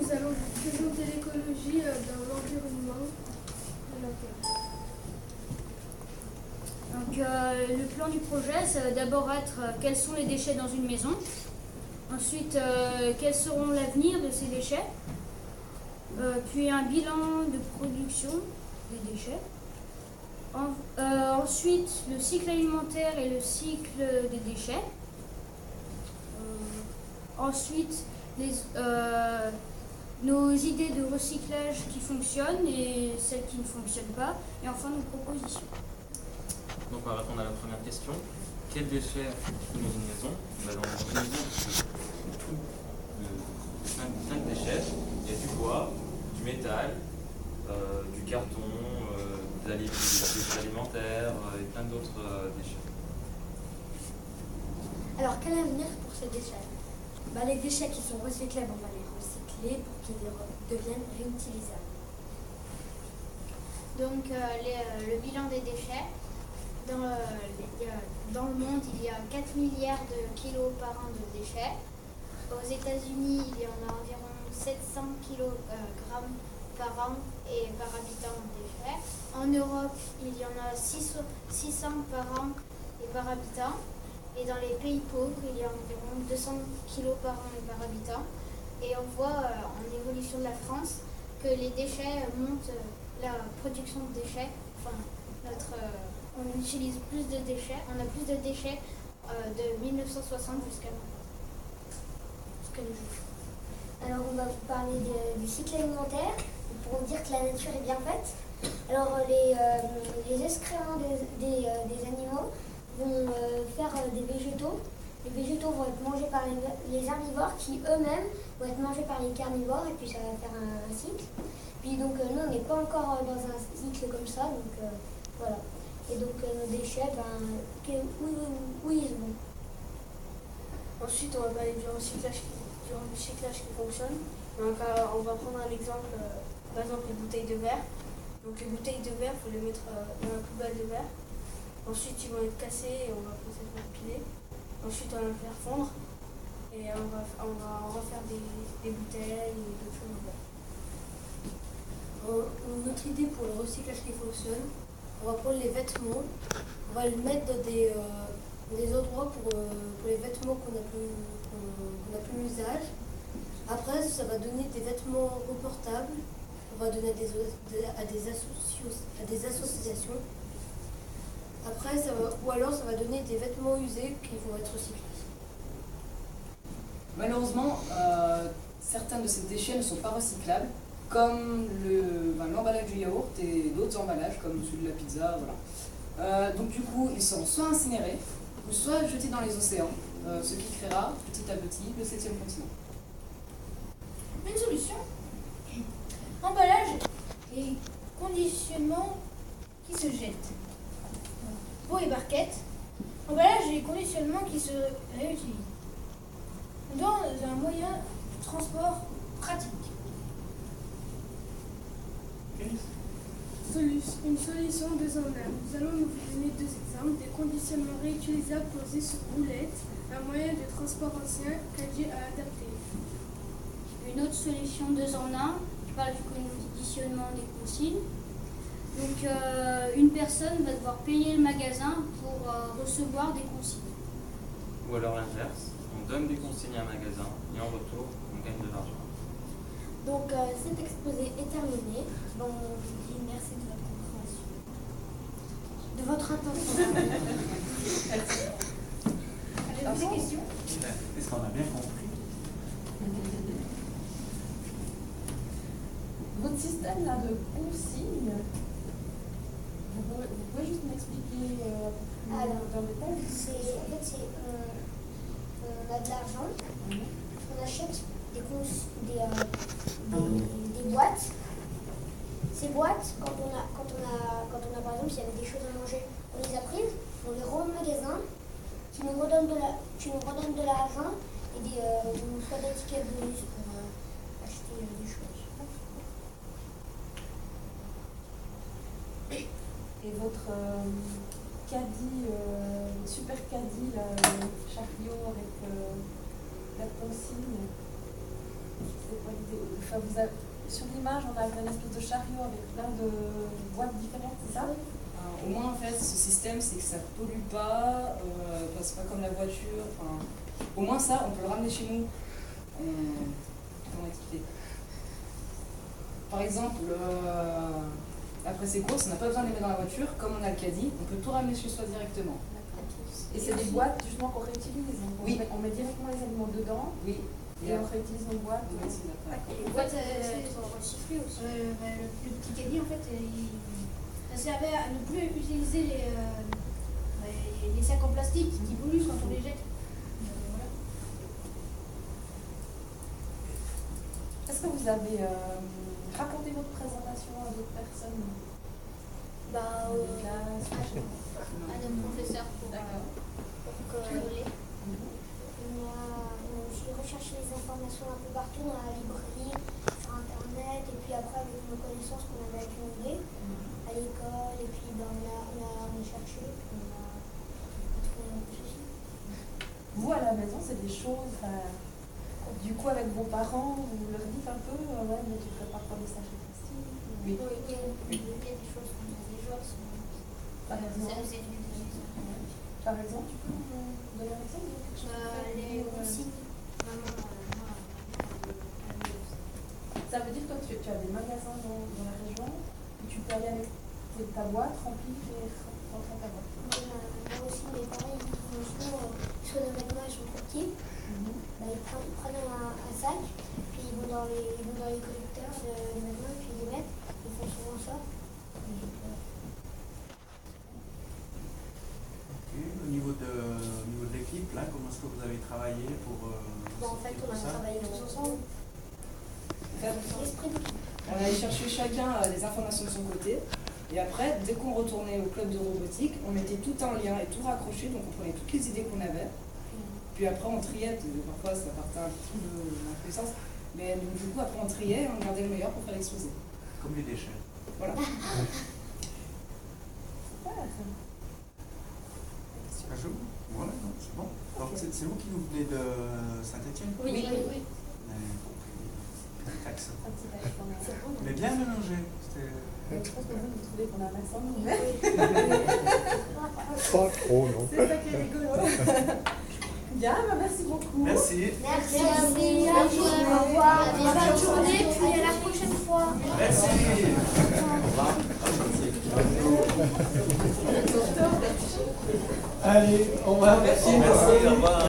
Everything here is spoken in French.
nous allons vous présenter l'écologie dans l'environnement de la Terre. Donc, le plan du projet, ça va d'abord être quels sont les déchets dans une maison. Ensuite, quels seront l'avenir de ces déchets. Puis un bilan de production des déchets. Ensuite, le cycle alimentaire et le cycle des déchets. Ensuite, nos idées de recyclage qui fonctionnent et celles qui ne fonctionnent pas. Et enfin, nos propositions. Donc on va répondre à la première question. Quels déchets dans une maison? Dans une maison, plein de déchets. Il y a du bois, du métal, du carton, des déchets alimentaires et plein d'autres déchets. Alors quel avenir pour ces déchets? Les déchets qui sont recyclables, on va les recycler pour qu'ils deviennent réutilisables. Donc le bilan des déchets. Dans le monde, il y a 4 milliards de kilos par an de déchets. Aux États-Unis, il y en a environ 700 kg par an et par habitant de déchets. En Europe, il y en a 600 par an et par habitant. Et dans les pays pauvres, il y a environ 200 kg par an et par habitant. Et on voit en évolution de la France que les déchets montent, la production de déchets, on utilise plus de déchets, on a plus de déchets de 1960 jusqu'à nos jours. Alors on va vous parler du cycle alimentaire pour vous dire que la nature est bien faite. Alors les excréments des animaux vont faire des végétaux. Les végétaux vont être mangés par les herbivores qui eux-mêmes vont être mangés par les carnivores et puis ça va faire un cycle. Puis donc nous on n'est pas encore dans un cycle comme ça, donc voilà. Et donc nos déchets, où ils vont. Ensuite, on va parler du recyclage qui fonctionne. On va prendre un exemple, par exemple les bouteilles de verre. Donc les bouteilles de verre, il faut les mettre dans la poubelle de verre. Ensuite, ils vont être cassés et on va procéder à piler. Ensuite, on va le faire fondre et on va refaire des bouteilles et d'autres choses en verre. Notre idée pour le recyclage qui fonctionne, on va prendre les vêtements, on va les mettre dans des endroits pour les vêtements qu'on n'a plus l'usage. Après, ça va donner des vêtements reportables, on va donner à des associations. Après, ou alors ça va donner des vêtements usés qui vont être recyclés. Malheureusement, certains de ces déchets ne sont pas recyclables, comme l'emballage du yaourt et d'autres emballages, comme celui de la pizza. Voilà. Donc du coup, ils seront soit incinérés, ou soit jetés dans les océans, ce qui créera petit à petit le 7e continent. Une solution. Emballage et conditionnement qui se jettent. Pour les barquettes, emballage et conditionnement qui se réutilisent. Dans un moyen de transport pratique. Une solution 2 en 1. Nous allons vous donner 2 exemples. Des conditionnements réutilisables posés sur roulettes, un moyen de transport ancien caddie à adapter. Une autre solution 2 en 1, je parle du conditionnement des consignes. Donc une personne va devoir payer le magasin pour recevoir des consignes. Ou alors l'inverse, on donne des consignes à un magasin et en retour, on gagne de l'argent. Donc cet exposé est terminé. On vous dit merci de votre compréhension. De votre attention. Avez-vous des questions? Est-ce qu'on a bien compris? Votre système là de consignes, vous pouvez juste m'expliquer dans le détail? On a de l'argent, on achète des boîtes. Ces boîtes, quand on a par exemple, s'il y avait des choses à manger, on les a prises, on les rend au magasin, qui nous redonne de l'argent et soit des tickets bonus pour acheter des choses. Et votre caddie, super caddie, chariot avec la consigne, C'est pas l'idée. Enfin, sur l'image, on a une espèce de chariot avec plein de boîtes différentes, c'est ça? Au moins, en fait, ce système, c'est que ça pollue pas, c'est pas comme la voiture. Enfin, au moins, ça, on peut le ramener chez nous. Comment expliquer? Par exemple, après ces courses, on n'a pas besoin de les mettre dans la voiture. Comme on a le caddie, on peut tout ramener chez soi directement. Et c'est des boîtes justement qu'on réutilise. Oui. On met directement les aliments dedans. Oui. Et on réutilise nos boîtes. On utilise après. Les boîtes sont recyclées aussi. Le petit caddie, en fait, ça servait à ne plus utiliser les sacs en plastique qui polluent quand on les jette. Voilà. Est-ce que vous avez raconté votre présentation à d'autres personnes? Bah, À nos professeurs pour rigoler. on a aussi recherché les informations un peu partout dans la librairie, sur internet, et puis après avec nos connaissances qu'on avait accumulées à l'école, et puis on a cherché, puis on a trouvé un peu ceci. Vous, à la maison, c'est des choses. Du coup, avec vos parents, vous leur dites un peu, ouais, mais tu prépares pas des sachets plastiques. Oui. Il y a des choses qu'on a déjà. Par exemple, Ça nous aide par exemple, tu peux nous donner un exemple de quelque chose? les consignes. Ça veut dire que toi, tu as des magasins dans la région, et tu peux aller avec ta boîte remplie et rentrer dans ta boîte. Moi aussi, mes parents, ils vont souvent, parce que nos vêtements ils sont trop petits, bah, ils prennent un sac, puis ils vont dans les collecteurs de vêtements, puis ils les mettent, ils font souvent ça. Au niveau de l'équipe, là, comment est-ce que vous avez travaillé pour En fait, on a ça? travaillé tous ensemble. L'esprit d'équipe. On allait chercher chacun des informations de son côté. Et après, dès qu'on retournait au club de robotique, on mettait tout en lien et tout raccroché. Donc on prenait toutes les idées qu'on avait. Puis après, on triait. Parfois, ça partait un petit peu dans tous les sens. Mais donc, du coup, après, on triait et on gardait le meilleur pour faire l'exposer. Comme les déchets. Voilà. Ouais, non, c'est bon. Alors, c'est vous qui nous venez de Saint-Étienne? Oui. Accent. Un petit accent. Mais bien mélangé. Je pense que vous trouvez qu'on a un accent, non? Pas trop, non. C'est ça qui est rigolo. Bien, bah merci beaucoup. Merci. Merci à vous. Au revoir. Bonne journée, puis à la prochaine fois. Merci. Allez, on va. Merci, au revoir.